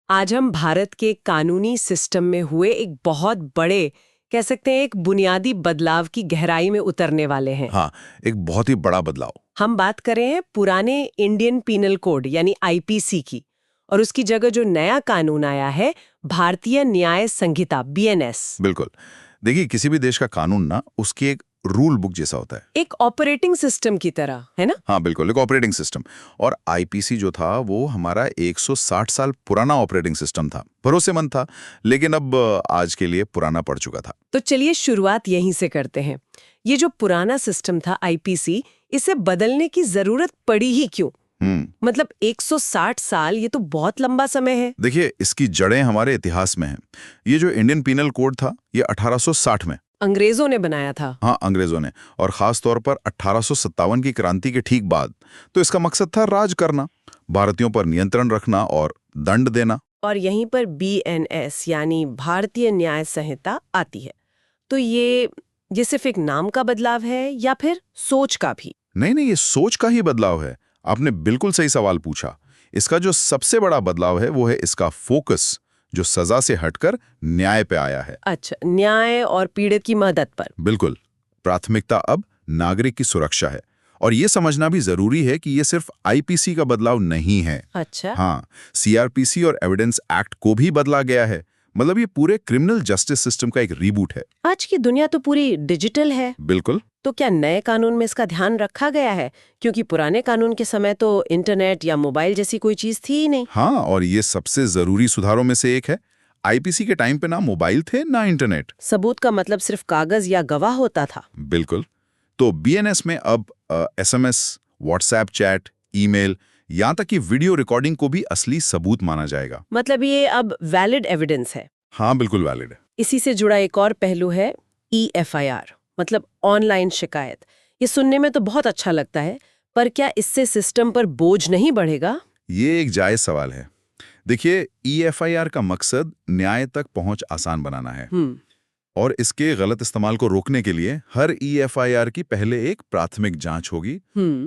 आज हम भारत के कानूनी सिस्टम में हुए एक बहुत बड़े, कह सकते हैं एक बुनियादी बदलाव की गहराई में उतरने वाले हैं। हाँ, एक बहुत ही बड़ा बदलाव। हम बात कर रहे हैं पुराने इंडियन पीनल कोड यानी आईपीसी की, और उसकी जगह जो नया कानून आया है भारतीय न्याय संहिता बीएनएस। बिल्कुल। देखिए, किसी भी देश का कानून ना उसकी एक रूल बुक जैसा होता है। एक ऑपरेटिंग सिस्टम की तरह, है ना? हाँ बिल्कुल, एक ऑपरेटिंग सिस्टम। और आईपीसी जो था वो हमारा 160 साल पुराना ऑपरेटिंग सिस्टम था। भरोसेमंद था, लेकिन अब आज के लिए पुराना पड़ चुका था। तो चलिए शुरुआत यहीं से करते हैं। ये जो पुराना सिस्टम था आईपीसी, इसे बदलने की जरूरत पड़ी ही क्यों? मतलब 160 साल, ये तो बहुत लंबा समय है। देखिए, इसकी जड़ें हमारे इतिहास में हैं। ये जो इंडियन पीनल कोड था, ये 1860 में अंग्रेजों ने बनाया था। हाँ, अंग्रेजों ने, और खास तौर पर 1857 की क्रांति के ठीक बाद। तो इसका मकसद था राज करना, भारतीयों पर नियंत्रण रखना और दंड देना। और यहीं पर बीएनएस यानी भारतीय न्याय संहिता आती है। तो ये सिर्फ एक नाम का बदलाव है या फिर सोच का भी? नहीं नहीं, ये सोच का ही बदलाव है। आपने बिल्कुल सही सवाल पूछा। इसका जो सबसे बड़ा बदलाव है वो है इसका फोकस, जो सजा से हटकर न्याय पे आया है। अच्छा, न्याय और पीड़ित की मदद पर। बिल्कुल। प्राथमिकता अब नागरिक की सुरक्षा है। और ये समझना भी जरूरी है कि ये सिर्फ आईपीसी का बदलाव नहीं है। अच्छा। हाँ, सीआरपीसी और एविडेंस एक्ट को भी बदला गया है। मतलब ये पूरे क्रिमिनल जस्टिस सिस्टम का एक रीबूट है। आज की दुनिया तो पूरी डिजिटल है। बिल्कुल। तो क्या नए कानून में इसका ध्यान रखा गया है? क्योंकि पुराने कानून के समय तो इंटरनेट या मोबाइल जैसी कोई चीज थी ही नहीं। हाँ, और ये सबसे जरूरी सुधारों में से एक है। आईपीसी के टाइम पे ना मोबाइल थे ना इंटरनेट। सबूत का मतलब सिर्फ कागज या गवाह होता था। बिल्कुल। तो बीएनएस में अब एसएमएस, व्हाट्सएप चैट, ईमेल, यहाँ तक कि वीडियो रिकॉर्डिंग को भी असली सबूत माना जाएगा। मतलब ये अब वैलिड एविडेंस है। हाँ बिल्कुल वैलिड है। इसी से जुड़ा एक और पहलू है ईएफआईआर, मतलब ऑनलाइन शिकायत। ये सुनने में तो बहुत अच्छा लगता है, पर क्या इससे सिस्टम पर बोझ नहीं बढ़ेगा? ये एक जायज सवाल है। देखिए, ईएफआईआर का मकसद न्याय तक पहुंच आसान बनाना है। और इसके गलत इस्तेमाल को रोकने के लिए हर ईएफआईआर की पहले एक प्राथमिक जांच होगी,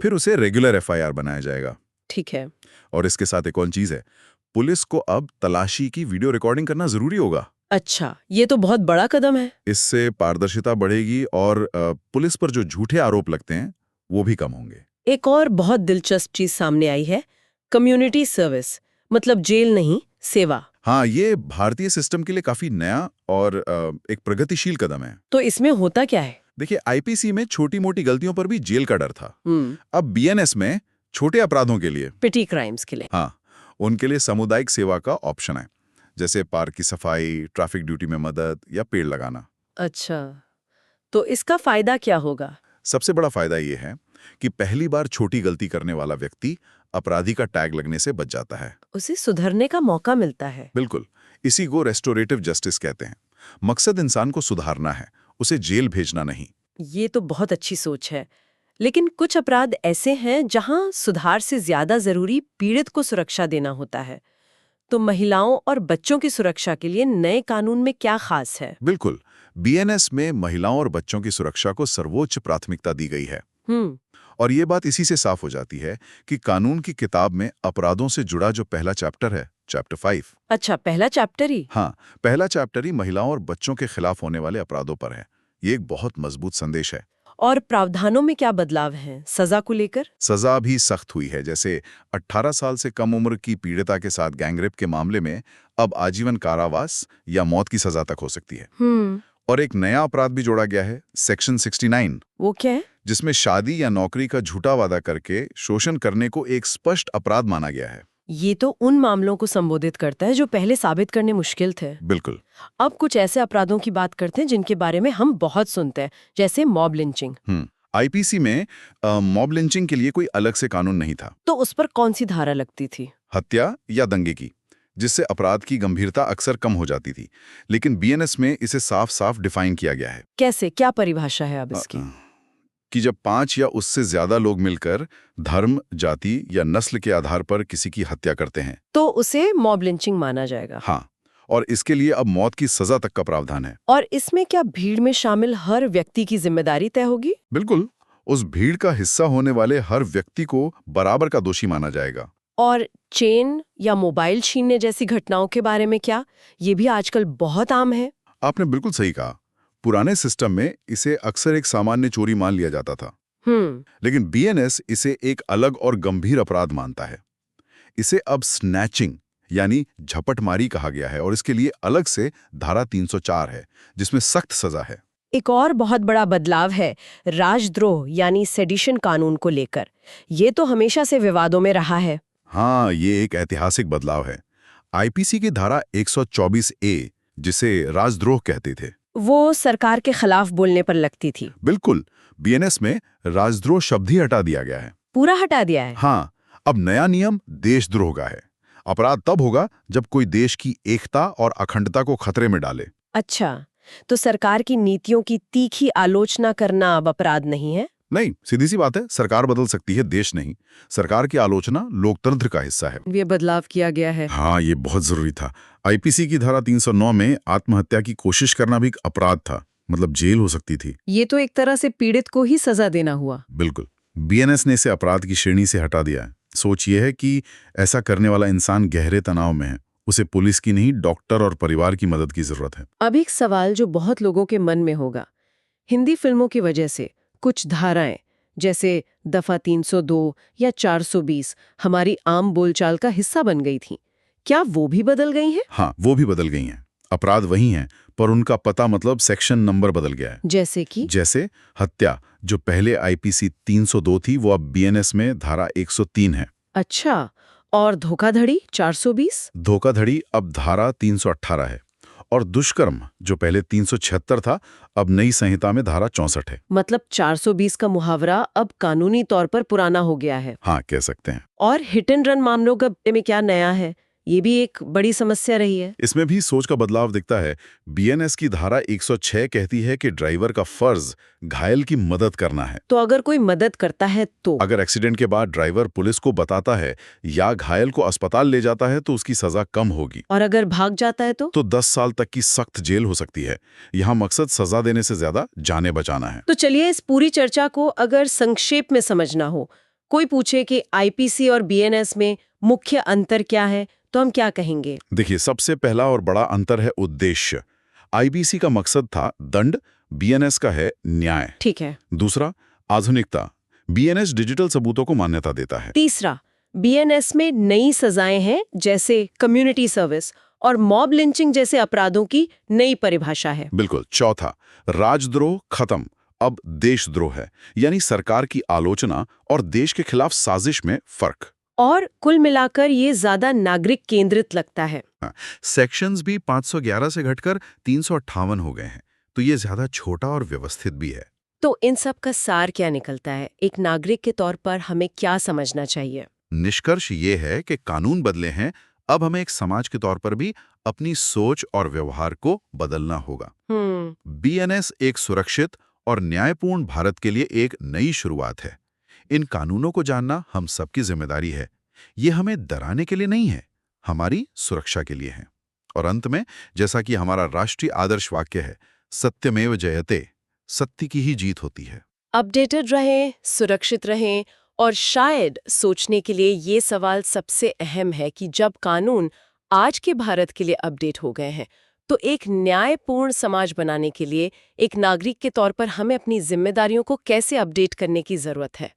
फिर उसे रेगुलर एफआईआर बनाया जाएगा। ठीक है। और इसके साथ एक और चीज है, पुलिस को अब तलाशी की वीडियो रिकॉर्डिंग करना जरूरी होगा। अच्छा, ये तो बहुत बड़ा कदम है। इससे पारदर्शिता बढ़ेगी और पुलिस पर जो झूठे आरोप लगते हैं वो भी कम होंगे। एक और बहुत दिलचस्प चीज सामने आई है, कम्युनिटी सर्विस, मतलब जेल नहीं, सेवा। हाँ, ये भारतीय सिस्टम के लिए काफी नया और एक प्रगतिशील कदम है। तो इसमें होता क्या है? देखिए, आईपीसी में छोटी मोटी गलतियों पर भी जेल का डर था। अब बीएनएस में छोटे अपराधों के लिए, पिटी क्राइम्स के लिए, हाँ, उनके लिए सामुदायिक सेवा का ऑप्शन है, जैसे पार्क की सफाई, ट्रैफिक ड्यूटी में मदद या पेड़ लगाना। अच्छा, तो इसका फायदा क्या होगा? सबसे बड़ा फायदा ये है कि पहली बार छोटी गलती करने वाला व्यक्ति अपराधी का टैग लगने से बच जाता है। उसे सुधरने का मौका मिलता है। बिल्कुल। इसी को रेस्टोरेटिव जस्टिस कहते हैं। मकसद इंसान को सुधारना है, उसे जेल भेजना नहीं। ये तो बहुत अच्छी सोच है। लेकिन कुछ अपराध ऐसे हैं जहां सुधार से ज्यादा जरूरी पीड़ित को सुरक्षा देना होता है। तो महिलाओं और बच्चों की सुरक्षा के लिए नए कानून में क्या खास है? बिल्कुल। बीएनएस में महिलाओं और बच्चों की सुरक्षा को सर्वोच्च प्राथमिकता दी गई है। और ये बात इसी से साफ हो जाती है कि कानून की किताब में अपराधों से जुड़ा जो पहला चैप्टर है, चैप्टर 5। अच्छा, पहला चैप्टर ही? हाँ, पहला चैप्टर ही महिलाओं और बच्चों के खिलाफ होने वाले अपराधों पर है। ये एक बहुत मजबूत संदेश है। और प्रावधानों में क्या बदलाव हैं सजा को लेकर? सजा भी सख्त हुई है। जैसे 18 साल से कम उम्र की पीड़िता के साथ गैंगरेप के मामले में अब आजीवन कारावास या मौत की सजा तक हो सकती है। और एक नया अपराध भी जोड़ा गया है, सेक्शन 69। वो क्या है? जिसमें शादी या नौकरी का झूठा वादा करके शोषण करने को एक स्पष्ट अपराध माना गया है। ये तो उन मामलों को संबोधित करता है जो पहले साबित करने मुश्किल थे। बिल्कुल। अब कुछ ऐसे अपराधों की बात करते हैं जिनके बारे में हम बहुत सुनते हैं, जैसे मॉब लिंचिंग। आईपीसी में मॉब लिंचिंग के लिए कोई अलग से कानून नहीं था। तो उस पर कौन सी धारा लगती थी? हत्या या दंगे की, जिससे अपराध की गंभीरता अक्सर कम हो जाती थी। लेकिन बीएनएस में इसे साफ साफ डिफाइन किया गया है। कैसे, क्या परिभाषा है अब इसकी? कि जब 5 या उससे ज्यादा लोग मिलकर धर्म, जाति या नस्ल के आधार पर किसी की हत्या करते हैं तो उसे मॉब लिंचिंग माना जाएगा। हाँ, और इसके लिए अब मौत की सजा तक का प्रावधान है। और इसमें क्या भीड़ में शामिल हर व्यक्ति की जिम्मेदारी तय होगी? बिल्कुल। उस भीड़ का हिस्सा होने वाले हर व्यक्ति को बराबर का दोषी माना जाएगा। और चेन या मोबाइल छीनने जैसी घटनाओं के बारे में क्या? ये भी आजकल बहुत आम है। आपने बिल्कुल सही कहा। पुराने सिस्टम में इसे अक्सर एक सामान्य चोरी मान लिया जाता था, लेकिन बीएनएस इसे एक अलग और गंभीर अपराध मानता है। इसे अब स्नैचिंग यानी झपटमारी कहा गया है और इसके लिए अलग से धारा 304 है, जिसमें सख्त सजा है। एक और बहुत बड़ा बदलाव है राजद्रोह यानी सेडिशन कानून को लेकर। ये तो हमेशा से विवादों में रहा है। हाँ, ये एक ऐतिहासिक बदलाव है। आईपीसी की धारा 124A, जिसे राजद्रोह कहते थे, वो सरकार के खिलाफ बोलने पर लगती थी। बिल्कुल, बीएनएस में राजद्रोह शब्द ही हटा दिया गया है। पूरा हटा दिया है? हाँ, अब नया नियम देशद्रोह का है। अपराध तब होगा जब कोई देश की एकता और अखंडता को खतरे में डाले। अच्छा, तो सरकार की नीतियों की तीखी आलोचना करना अब अपराध नहीं है? नहीं, सीधी सी बात है, सरकार बदल सकती है, देश नहीं। सरकार की आलोचना लोकतंत्र का हिस्सा है। ये बदलाव किया गया है। हाँ, ये बहुत जरूरी था। आईपीसी की धारा 309 में आत्महत्या की कोशिश करना भी एक अपराध था, मतलब जेल हो सकती थी। ये तो एक तरह से पीड़ित को ही सजा देना हुआ। बिल्कुल, बीएनएस ने इसे अपराध की श्रेणी से हटा दिया है। सोच ये है कि ऐसा करने वाला इंसान गहरे तनाव में है, उसे पुलिस की नहीं, डॉक्टर और परिवार की मदद की जरूरत है। अब एक सवाल जो बहुत लोगों के मन में होगा, हिंदी फिल्मों की वजह से कुछ धाराएं जैसे दफा 302 या 420 हमारी आम बोलचाल का हिस्सा बन गई थीं। क्या वो भी बदल गई हैं? हाँ, वो भी बदल गई हैं। अपराध वही हैं, पर उनका पता मतलब सेक्शन नंबर बदल गया है। जैसे हत्या, जो पहले आईपीसी 302 थी, वो अब बीएनएस में धारा 103 है। अच्छा, और धोखाधड़ी 420? धोखाधड़ी अब धारा 318 है। और दुष्कर्म, जो पहले 376 था, अब नई संहिता में धारा 64 है। मतलब 420 का मुहावरा अब कानूनी तौर पर पुराना हो गया है। हाँ, कह सकते हैं। और हिट एंड रन मामलों का में क्या नया है? ये भी एक बड़ी समस्या रही है। इसमें भी सोच का बदलाव दिखता है। बीएनएस की धारा 106 कहती है कि ड्राइवर का फर्ज घायल की मदद करना है। तो अगर कोई मदद करता है तो? अगर एक्सीडेंट के बाद ड्राइवर पुलिस को बताता है या घायल को अस्पताल ले जाता है तो उसकी सजा कम होगी। और अगर भाग जाता है तो? 10 साल तक की सख्त जेल हो सकती है। यहाँ मकसद सजा देने से ज्यादा जानें बचाना है। तो चलिए इस पूरी चर्चा को अगर संक्षेप में समझना हो, कोई पूछे कि आईपीसी और बीएनएस में मुख्य अंतर क्या है, तो हम क्या कहेंगे? देखिए, सबसे पहला और बड़ा अंतर है उद्देश्य। आईपीसी का मकसद था दंड, बीएनएस का है न्याय। ठीक है। दूसरा, आधुनिकता। बीएनएस डिजिटल सबूतों को मान्यता देता है। तीसरा, बीएनएस में नई सजाएं हैं, जैसे कम्युनिटी सर्विस और मॉब लिंचिंग जैसे अपराधों की नई परिभाषा है। बिल्कुल। चौथा, राजद्रोह खत्म, अब देशद्रोह है, यानी सरकार की आलोचना और देश के खिलाफ साजिश में फर्क। और कुल मिलाकर ये ज्यादा नागरिक केंद्रित लगता है। सेक्शंस भी 511 से घटकर 358 हो गए हैं, तो ये ज्यादा छोटा और व्यवस्थित भी है। तो इन सब का सार क्या निकलता है? एक नागरिक के तौर पर हमें क्या समझना चाहिए? निष्कर्ष ये है कि कानून बदले हैं, अब हमें एक समाज के तौर पर भी अपनी सोच और व्यवहार को बदलना होगा। बीएनएस एक सुरक्षित और न्यायपूर्ण भारत के लिए एक नई शुरुआत है। इन कानूनों को जानना हम सबकी जिम्मेदारी है। ये हमें डराने के लिए नहीं है, हमारी सुरक्षा के लिए है। और अंत में, जैसा कि हमारा राष्ट्रीय आदर्श वाक्य है, सत्यमेव जयते, सत्य की ही जीत होती है। अपडेटेड रहें, सुरक्षित रहें, और शायद सोचने के लिए ये सवाल सबसे अहम है कि जब कानून आज के भारत के लिए अपडेट हो गए हैं, तो एक न्यायपूर्ण समाज बनाने के लिए एक नागरिक के तौर पर हमें अपनी जिम्मेदारियों को कैसे अपडेट करने की जरूरत है।